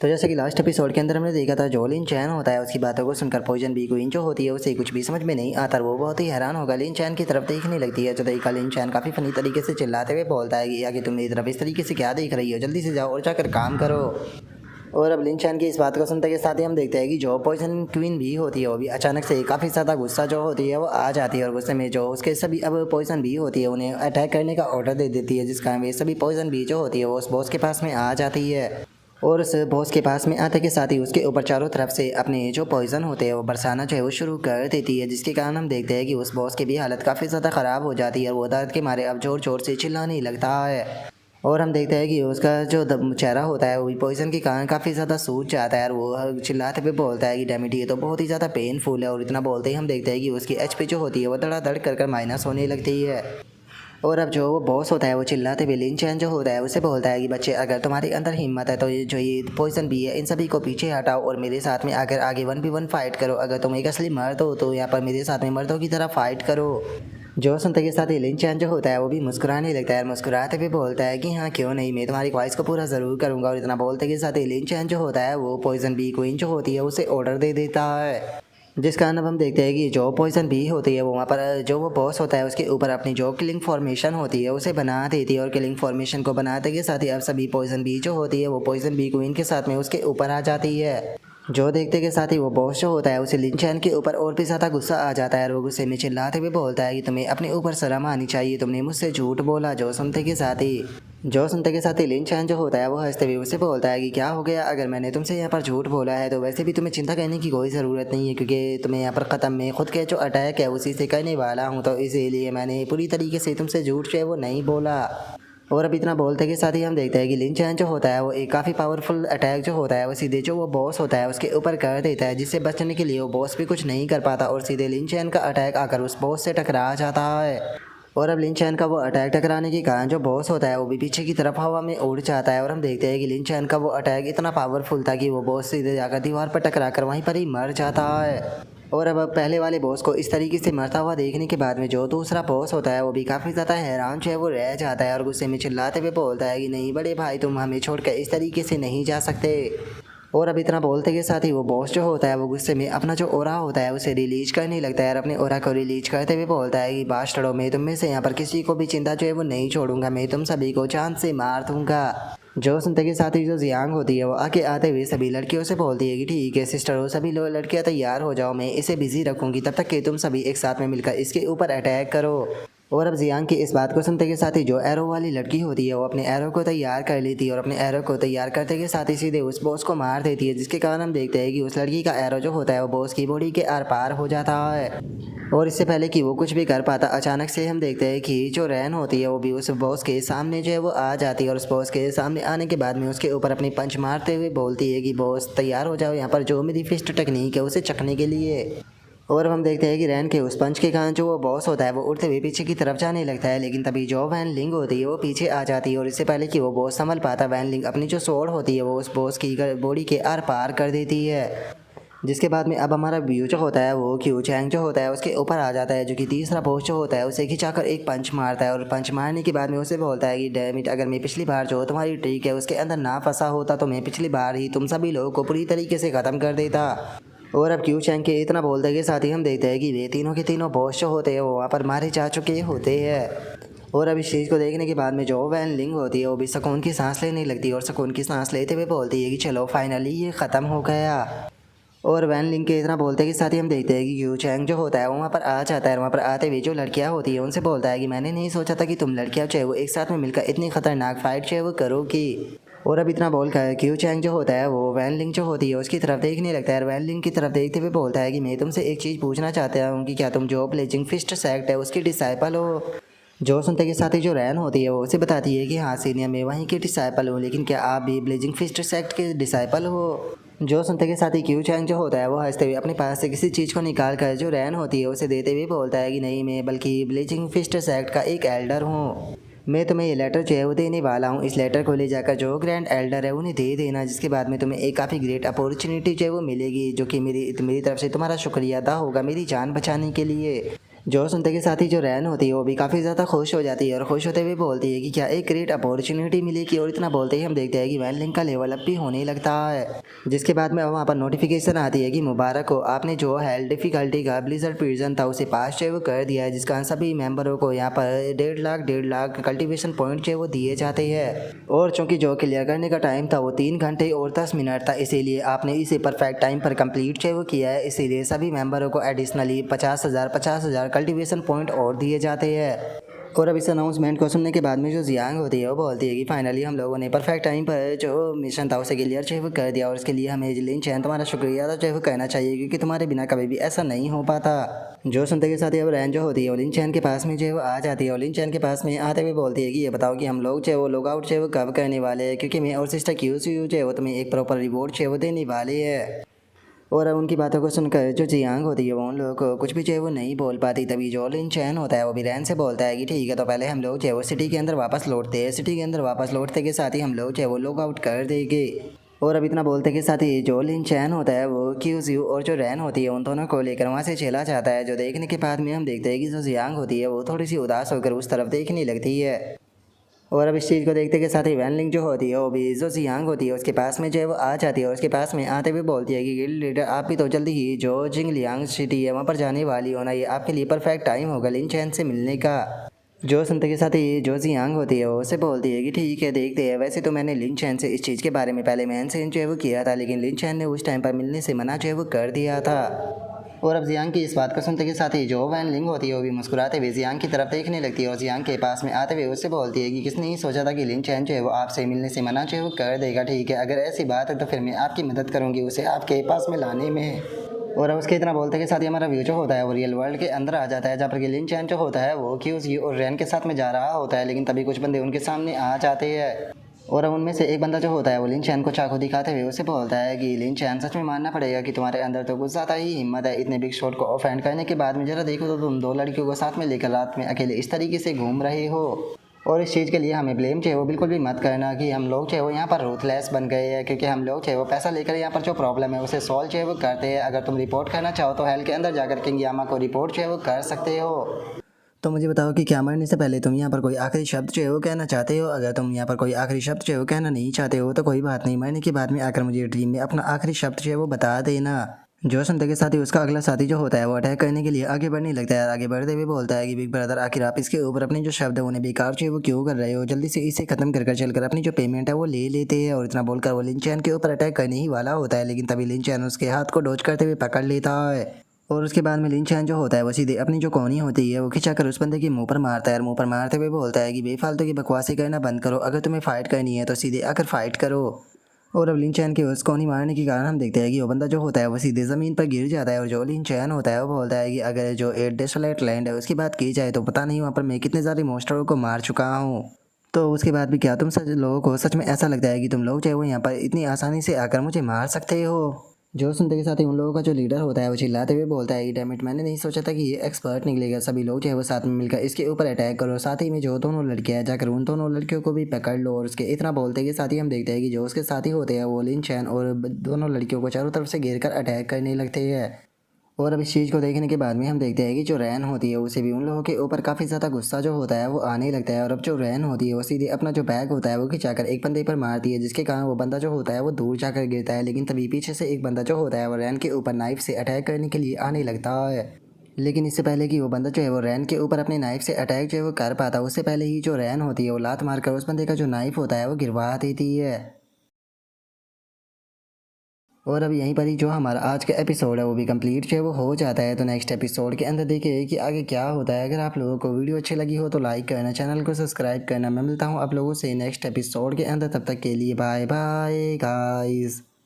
तो जैसे कि लास्ट एपिसोड के अंदर हमने देखा था, जो लिन चैन होता है उसकी बातों को सुनकर पॉइजन बी क्वीन जो होती है उसे कुछ भी समझ में नहीं आता। वो बहुत ही हैरान होगा लिन चैन की तरफ देखने लगती है। तो देखा लिन चैन काफ़ी फनी तरीके से चिल्लाते हुए बोलता है कि आगे तुम मेरी तरफ इस तरीके से क्या देख रही हो, जल्दी से जाओ और जाकर काम करो। और अब लिन चैन की इस बात को सुनते के साथ ही हम देखते हैं कि जो पॉइजन क्वीन भी होती है वो भी अचानक से काफ़ी ज़्यादा गुस्सा जो होती है वो आ जाती है, और गुस्से में जो उसके सभी अब पॉइजन भी होती है उन्हें अटैक करने का ऑर्डर दे देती है, जिस कारण वे सभी पॉइजन भी जो होती है वो उस बॉस के पास में आ जाती है। और उस बॉस के पास में आते के साथ ही उसके ऊपर चारों तरफ से अपने जो पॉइजन होते हैं वो बरसाना जो है वो शुरू कर देती है, जिसके कारण हम देखते हैं कि उस बॉस की भी हालत काफ़ी ज़्यादा ख़राब हो जाती है और वो दर्द के मारे अब ज़ोर ज़ोर से चिल्लाने लगता है। और हम देखते हैं कि उसका जो चेहरा होता है वो भी पॉइजन के कारण काफ़ी ज़्यादा सूज जाता है, और वो चिल्लाते हुए बोलता है कि डैमेट ये तो बहुत ही ज़्यादा पेनफुल है। और इतना बोलते ही हम देखते हैं कि उसकी एचपी जो होती है वो धड़ाधड़ कर माइनस होने लगती है। और अब जो वो बॉस होता है वो चिल्लाते हुए लिन चैन जो होता है उसे बोलता है कि बच्चे, अगर तुम्हारे अंदर हिम्मत है तो ये पॉइजन भी है इन सभी को पीछे हटाओ और मेरे साथ में आकर आगे 1v1 फाइट करो। अगर तुम एक असली मर्द हो तो यहाँ पर मेरे साथ में मर्दों की तरह फाइट करो। जो सुनते के साथ ही लिन चैन जो होता है वो भी मुस्कुराने लगता है, मुस्कुराते हुए बोलता है कि हाँ क्यों नहीं, मैं तुम्हारी ख्वाहिश को पूरा ज़रूर करूँगा। और इतना बोलते के साथ ही लिन चैन जो होता है वो पॉइजन बी क्वीन जो होती है उसे ऑर्डर दे देता है, जिस कारण अब हम देखते हैं कि जो पॉइजन बी होती है वो वहाँ पर जो वो बॉस होता है उसके ऊपर अपनी जो किलिंग फॉर्मेशन होती है उसे बना देती है। और किलिंग फॉर्मेशन को बनाते के साथ ही अब सभी पॉइजन बी जो होती है वो पॉइजन बी क्वीन के साथ में उसके ऊपर आ जाती है। जो देखते के साथ ही वो बॉस जो होता है उसे लिन चैन के ऊपर और भी ज़्यादा गुस्सा आ जाता है, और वो गुस्से में चिल्लाते हुए बोलता है कि तुम्हें अपने ऊपर शर्म आनी चाहिए, तुमने मुझसे झूठ बोला। जो सुनते के साथ ही लिन चैन जो होता है वो हंसते हुए उसे बोलता है कि क्या हो गया, अगर मैंने तुमसे यहाँ पर झूठ बोला है तो वैसे भी तुम्हें चिंता करने की कोई ज़रूरत नहीं है, क्योंकि तुम्हें यहाँ पर ख़त्म में खुद के जो अटैक है उसी से करने वाला हूँ, तो इसीलिए मैंने पूरी तरीके से तुमसे झूठ जो है वो नहीं बोला। और अब इतना बोलते के साथ ही हम देखते हैं कि लिन चैन जो होता है वो एक काफ़ी पावरफुल अटैक जो होता है वो सीधे जो वो बॉस होता है उसके ऊपर कर देता है, जिससे बचने के लिए वो बॉस भी कुछ नहीं कर पाता और सीधे लिन चैन का अटैक आकर उस बॉस से टकरा जाता है। और अब लिन चैन का वो अटैक टकराने के कारण जो बॉस होता है वो भी पीछे की तरफ हवा में उड़ जाता है, और हम देखते हैं कि लिन चैन का वो अटैक इतना पावरफुल था कि वो बॉस सीधे जाकर दीवार पर टकरा कर वहीं पर ही मर जाता है। और अब पहले वाले बॉस को इस तरीके से मरता हुआ देखने के बाद में जो दूसरा बॉस होता है वो भी काफ़ी ज़्यादा हैरान जो है वो रह जाता है, और गुस्से में चिल्लाते हुए बोलता है कि नहीं बड़े भाई, तुम हमें छोड़कर इस तरीके से नहीं जा सकते। और अब इतना बोलते के साथ ही वो बॉस जो होता है वो गुस्से में अपना जो ओरा होता है उसे रिलीज करने लगता है, और अपने ओरा को रिलीज करते हुए बोलता है कि बास्टर्डो, मैं तुम में से यहाँ पर किसी को भी चिंता जो है वो नहीं छोड़ूंगा, मैं तुम सभी को जान से मार दूंगा। जो सुनते के साथ ही जो जियांग होती है वो आके आते हुए सभी लड़कियों से बोलती है कि ठीक है सिस्टर हो, सभी लोग लड़कियां तैयार हो जाओ, मैं इसे बिजी रखूंगी तब तक कि तुम सभी एक साथ में मिलकर इसके ऊपर अटैक करो। और अब जियांग की इस बात को सुनते के साथ ही जो एरो वाली लड़की होती है वो अपने एरो को तैयार कर लेती है, और अपने एरो को तैयार करते के साथ ही सीधे उस बॉस को मार देती है, जिसके कारण हम देखते हैं कि उस लड़की का एरो जो होता है वो बॉस की बॉडी के आर पार हो जाता है। और इससे पहले कि वो कुछ भी कर पाता, अचानक से हम देखते हैं कि जो रैन होती है वो भी उस बॉस के सामने जो है वो आ जाती है, और उस बॉस के सामने आने के बाद में उसके ऊपर अपनी पंच मारते हुए बोलती है कि बॉस तैयार हो जाओ यहाँ पर जो मेरी फिस्ट टेक्निक है उसे चखने के लिए। और अब हम देखते हैं कि रैन के उस पंच के कारण जो वो बॉस होता है वो उड़ते हुए पीछे की तरफ जाने लगता है, लेकिन तभी जो वैन लिंग होती है वो पीछे आ जाती है, और इससे पहले कि वो बॉस संभल पाता वैन लिंग अपनी जो स्वॉर्ड होती है वो उस बॉस की बॉडी के आर पार कर देती है। जिसके बाद में अब हमारा व्यू जो होता है वो क्यू चैंग जो होता है उसके ऊपर आ जाता है, जो कि तीसरा बॉस जो होता है उसे खिंचाकर एक पंच मारता है, और पंच मारने के बाद में उसे बोलता है कि डैम इट, अगर मैं पिछली बार जो तुम्हारी ट्रिक है उसके अंदर ना फंसा होता तो मैं पिछली बार ही तुम सभी लोगों को पूरी तरीके से ख़त्म कर देता। और अब क्यू चैंग के इतना बोलते के साथ ही हम देखते हैं कि वे तीनों के तीनों बॉस जो होते हैं वो वहाँ पर मारे जा चुके होते हैं। और अब इस चीज़ को देखने के बाद में जो वैन लिंग होती है वो भी सुकून की सांस लेने लगती है, और सुकून की सांस लेते हुए बोलती है कि चलो फाइनली ये ख़त्म हो गया। और वैन लिंग के इतना बोलते के साथ ही हम देखते हैं कि क्यू चैंग जो होता है वो वहाँ पर आ जाता है, वहाँ पर आते हुए जो लड़कियाँ होती है उनसे बोलता है कि मैंने नहीं सोचा था कि तुम लड़कियाँ चाहे वो एक साथ में मिलकर इतनी खतरनाक फाइट चाहे वो करोगी। और अब इतना बोल कर क्यू चैंग जो होता है वो वैन लिंग जो होती है उसकी तरफ देखने लगता है, और वैन लिंग की तरफ देखते हुए बोलता है कि मैं तुमसे एक चीज़ पूछना चाहता हूँ कि क्या तुम जो ब्लेजिंग फिस्ट सेक्ट है उसकी डिसाइपल हो। जो सुनते के साथ ही जो रैन होती है वो उसे बताती है कि हाँ सीनियर, मैं वहीं के डिसाइपल हूँ, लेकिन क्या आप भी ब्लेजिंग फिस्ट सेक्ट के डिसाइपल हो। जो सुनते के साथ ही क्यू चैंग जो होता है वो हंसते हुए अपने पास से किसी चीज़ को निकाल कर जो रैन होती है उसे देते हुए बोलता है कि नहीं, मैं बल्कि ब्लीचिंग फिस्ट सेक्ट का एक एल्डर हूँ। मैं तुम्हें ये लेटर जो है वो देने वाला हूँ, इस लेटर को ले जाकर जो ग्रैंड एल्डर है उन्हें दे देना, जिसके बाद में तुम्हें एक काफ़ी ग्रेट अपॉर्चुनिटी जो है वो मिलेगी, जो कि मेरी तरफ से तुम्हारा शुक्रिया अदा होगा मेरी जान बचाने के लिए। जो सुनते के साथ ही जो रैन होती है वो भी काफ़ी ज़्यादा खुश हो जाती है और खुश होते हुए बोलती है कि क्या एक ग्रेट अपॉर्चुनिटी मिली कि, और इतना बोलते ही हम देखते हैं कि वैन लिंक का लेवल अप भी होने लगता है। जिसके बाद में वहाँ पर नोटिफिकेशन आती है कि मुबारक हो, आपने जो हेल्थ डिफिकल्टी का ब्लिजर्ड प्रिजन था उसे पास जो है वो कर दिया है, जिसका सभी मेंबरों को यहाँ पर 1.5 लाख कल्टीवेशन पॉइंट जो है वो दिए जाते हैं। और चूँकि जो क्लियर करने का टाइम था वो 3 घंटे और 10 मिनट था, इसीलिए आपने इसे परफेक्ट टाइम पर कंप्लीट जो है वो किया है, इसीलिए सभी मेंबरों को एडिशनली 50,000 कल्टीवेशन पॉइंट और दिए जाते हैं। और अब इस अनाउंसमेंट को सुनने के बाद में जो जियांग होती है वो बोलती है कि फाइनली हम लोगों ने परफेक्ट टाइम पर जो मिशन था उसे क्लियर जो है वो कर दिया, और इसके लिए हमें लिन चैन तुम्हारा शुक्रिया जो है वो कहना चाहिए, क्योंकि तुम्हारे बिना कभी भी ऐसा नहीं हो पाता। जो सुनते के साथ ही अब रैन जो होती है वो लिन चैन के पास में जो है वो आ जाती है, और लिन चैन के पास में आते हुए बोलती है कि ये बताओ कि हम लोग जो है वो लॉग आउट जो है वो कब करने वाले हैं, क्योंकि मैं और सिस्टर क्यू जो है वो तुम्हें एक प्रॉपर रिवॉर्ड जो है वो देने वाले है। और उनकी बातों को सुनकर जो जियांग होती है वो उन लोगों को कुछ भी जो है वो नहीं बोल पाती। तभी जो लिन चैन होता है वो भी रैन से बोलता है कि ठीक है, तो पहले हम लोग जो है वो सिटी के अंदर वापस लौटते हैं। सिटी के अंदर वापस लौटते के साथ ही हम लोग जो है वो लॉग आउट कर देंगे। और अब इतना बोलते के साथ ही जो लिन चैन होता है वो क्यूज़ और जो रैन होती है उन दोनों को लेकर वहाँ से चला जाता है। जो देखने के बाद में हम देखते हैं कि जो जियांग होती है वो थोड़ी सी उदास होकर उस तरफ देखने लगती है। और अब इस चीज़ को देखते के साथ ही वैन लिंग जो होती है वो भी जो जियांग होती है उसके पास में जो है वो आ जाती है, और उसके पास में आते हुए बोलती है कि गिल्ड लीडर आप भी तो जल्दी ही जो जिंगलियांग सिटी है वहाँ पर जाने वाली हो ना, ये आपके लिए परफेक्ट टाइम होगा लिन चैन से मिलने का। जो सुनते के साथ ही जो जियांग होती है वो उससे बोलती है कि ठीक है देखते हैं, वैसे तो मैंने लिन चैन से इस चीज़ के बारे में पहले मैन से जो है वो किया था, लेकिन लिन चैन ने उस टाइम पर मिलने से मना जो है वो कर दिया था। और अब जियांग की इस बात को सुनते के साथ ही जो वैन लिंग होती है वो भी मुस्कुराते हुए जियांग की तरफ देखने लगती है, और जियांग के पास में आते हुए उससे बोलती है कि किसने ही सोचा था कि लिन चैन जो है वो आपसे मिलने से मना जो है वो कर देगा। ठीक है, अगर ऐसी बात है तो फिर मैं आपकी मदद करूँगी उसे आपके पास में लाने में। और अब उसके इतना बोलते के साथ ही हमारा व्यू जो होता है वो रियल वर्ल्ड के अंदर आ जाता है, जहाँ पर लिन चैन जो होता है वो क्यूज़ और रैन के साथ में जा रहा होता है, लेकिन तभी कुछ बंदे उनके सामने आ जाते हैं। और अब उनमें से एक बंदा जो होता है वो लिन चैन को चाकू दिखाते हुए उसे बोलता है कि लिन चैन सच में मानना पड़ेगा कि तुम्हारे अंदर तो कुछ ज़्यादा ही हिम्मत है, इतने बिग शॉट को ऑफेंड करने के बाद में जरा देखो तो तुम 2 लड़कियों को साथ में लेकर रात में अकेले इस तरीके से घूम रहे हो। और इस चीज़ के लिए हमें ब्लेम चाहिए वो बिल्कुल भी मत करना कि हम लोग चाहे वो यहाँ पर रूथलेस बन गए हैं, क्योंकि हम लोग चाहे वो पैसा लेकर यहाँ पर जो प्रॉब्लम है उसे सॉल्व चाहे वो करते हैं। अगर तुम रिपोर्ट करना चाहो तो हेल के अंदर जाकर किंग यामा को रिपोर्ट चाहे वो कर सकते हो। तो मुझे बताओ कि क्या मरने से पहले तुम यहाँ पर कोई आखिरी शब्द जो है वो कहना चाहते हो? अगर तुम यहाँ पर कोई आखिरी शब्द जो है वो कहना नहीं चाहते हो तो कोई बात नहीं, मरने के बाद में आकर मुझे ड्रीम में अपना आखिरी शब्द जो है वो बता देना। जो सुनते के साथ ही उसका अगला साथी जो होता है वो अटैक करने के लिए आगे बढ़ने लगता है। आगे बढ़ते हुए बोलता है कि बिग ब्रदर आखिर आप इसके ऊपर अपने जो शब्द है उन्हें बेकार जो है वो क्यों कर रहे हो? जल्दी से इसे खत्म कर चलकर अपनी जो पेमेंट है वो ले लेते हैं। और इतना बोलकर वो लिन चैन के ऊपर अटैक करने ही वाला होता है, लेकिन तभी लिन चैन उसके हाथ को डॉज करते हुए पकड़ लेता है। और उसके बाद में लिन चैन जो होता है वो सीधे अपनी जो कोनी होती है वो खिंचाकर उस बंदे के मुंह पर मारता है, और मुंह पर मारते हुए बोलता है कि बेफालतू की बकवासी करना बंद करो, अगर तुम्हें फाइट करनी है तो सीधे आकर फाइट करो। और अब लिन चैन के उस कोनी मारने के कारण हम देखते हैं कि वो बंदा जो होता है वो सीधे ज़मीन पर गिर जाता है। और जो लिन चैन होता है वो बोलता है कि अगर जो एट डेसोलेट लैंड है उसकी बात की जाए तो पता नहीं वहाँ पर मैं कितने सारे मॉन्स्टरों को मार चुका हूँ। तो उसके बाद भी क्या तुम सच लोगों को सच में ऐसा लगता है कि तुम लोग चाहे वो यहाँ पर इतनी आसानी से आकर मुझे मार सकते हो? जो सुनते के साथ ही उन लोगों का जो लीडर होता है वो चिल्लाते हुए बोलता है कि डैमिट, मैंने नहीं सोचा था कि ये एक्सपर्ट निकलेगा। सभी लोग जो है वो साथ में मिलकर इसके ऊपर अटैक करो, साथ ही में जो दोनों लड़कियां जाकर उन दोनों लड़कियों को भी पकड़ लो। और उसके इतना बोलते के साथ ही हम देखते हैं कि जो उसके साथी होते हैं वो लिन चैन और दोनों लड़कियों को चारों तरफ से घेर कर अटैक करने लगते हैं। और अब इस चीज़ को देखने के बाद में हम देखते हैं कि जो रैन होती है उसे भी उन लोगों के ऊपर काफ़ी ज़्यादा गुस्सा जो होता है वो आने लगता है। और अब जो रैन होती है वो सीधे अपना जो बैग होता है वो खिंचाकर एक बंदे पर मारती है, जिसके कारण वो बंदा जो होता है वो दूर जाकर गिरता है। लेकिन तभी पीछे से एक बंदा जो होता है वो रैन के ऊपर नाइफ से अटैक करने के लिए आने लगता है। लेकिन इससे पहले कि वो बंदा जो है वो रैन के ऊपर अपने नाइफ से अटैक जो है वो कर पाता, उससे पहले ही जो रैन होती है वो लात मारकर उस बंदे का जो नाइफ होता है वो गिरवा देती है। और अब यहीं पर ही जो हमारा आज का एपिसोड है वो भी कंप्लीट जो है वो हो जाता है। तो नेक्स्ट एपिसोड के अंदर देखिए कि आगे क्या होता है। अगर आप लोगों को वीडियो अच्छी लगी हो तो लाइक करना, चैनल को सब्सक्राइब करना। मैं मिलता हूँ आप लोगों से नेक्स्ट एपिसोड के अंदर, तब तक के लिए बाय बाय गाइस।